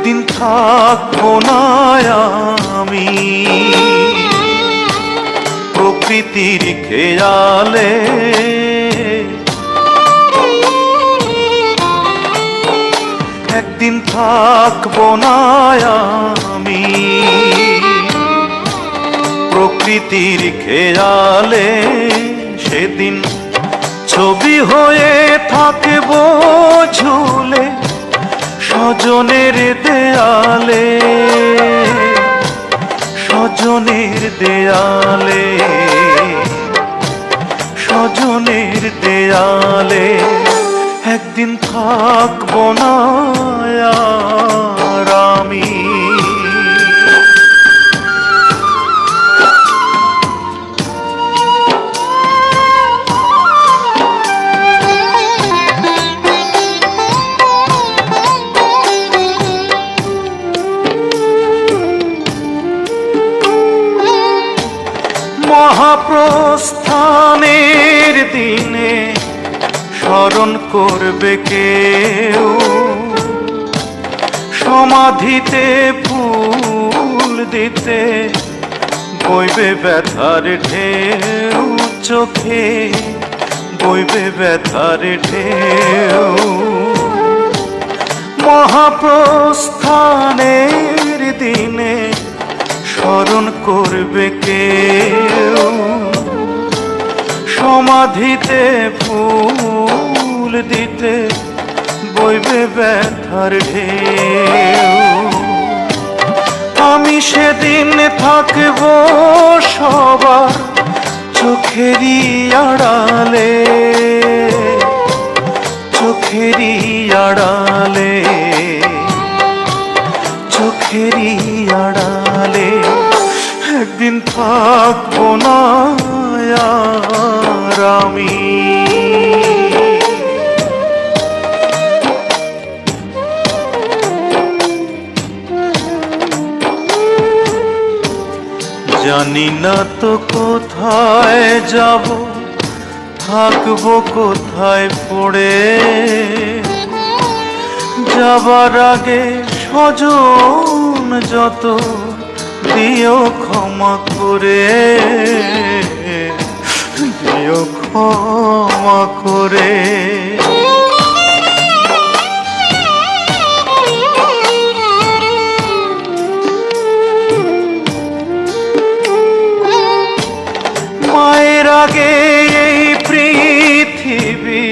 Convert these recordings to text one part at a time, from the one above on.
একদিন থাকবো না আমি প্রকৃতির খেয়ালে, একদিন থাকবো না আমি প্রকৃতির খেয়ালে। সেদিন ছবি হয়ে থাকবো ঝুলে স্বজনের দেয়ালে, স্বজনের দেয়ালে, স্বজনের দেয়ালে। একদিন থাকবো না আর আমি। মহাপ্রস্থানের দিনে স্মরণ করবে কেউ, সমাধিতে ফুল দিতে বইবে ব্যথার ঢেউ, চোখে বইবে ব্যথার ঢেউ। মহাপ্রস্থানের দিনে স্মরণ করবে কেউ, সমাধিতে ফুল দিতে বইবে ব্যথার ঢেউ। আমি সেদিন থাকবো সবার চোখেরই আড়ালে, চোখেরই আড়ালে, চোখেরই আড়ালে। একদিন থাকবো না আর আমি। জানি না তো কোথায় যাব, থাকবো কোথায় পড়ে। যাবার আগে স্বজন যত দিও ক্ষমা করে, দিও ক্ষমা করে। মায়ের আগে এই পৃথিবী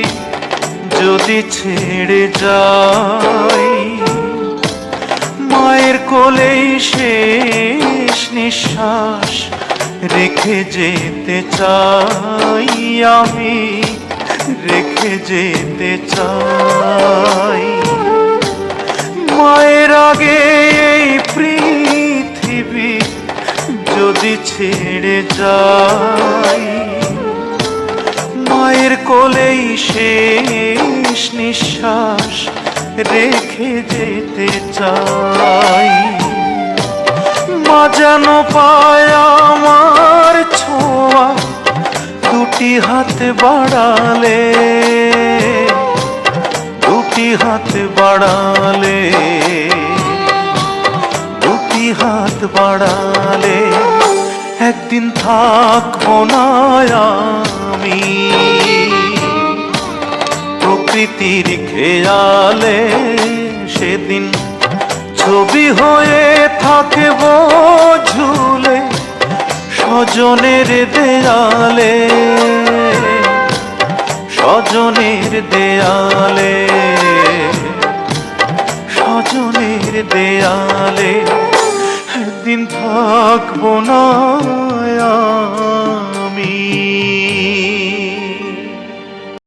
যদি ছেড়ে যাই, মায়ের কোলেই শেষ নিঃশ্বাস রেখে যেতে চাই আমি, রেখে যেতে চাই। মায়ের আগে এই পৃথিবী যদি ছেড়ে যাই, মায়ের কোলেই শেষ নিঃশ্বাস রেখে যেতে চাই। মা যেন পায় আমার ছোঁয়া দুটি হাত বাড়ালে, দুটি হাত বাড়ালে, দুটি হাত বাড়ালে। একদিন থাকবো না আমি প্রকৃতির খেয়ালে। সেদিন ছবি হয়ে থাকবো ঝুলে স্বজনের দেয়ালে, স্বজনের দেয়ালে, স্বজনের দেয়ালে। একদিন থাকবো না।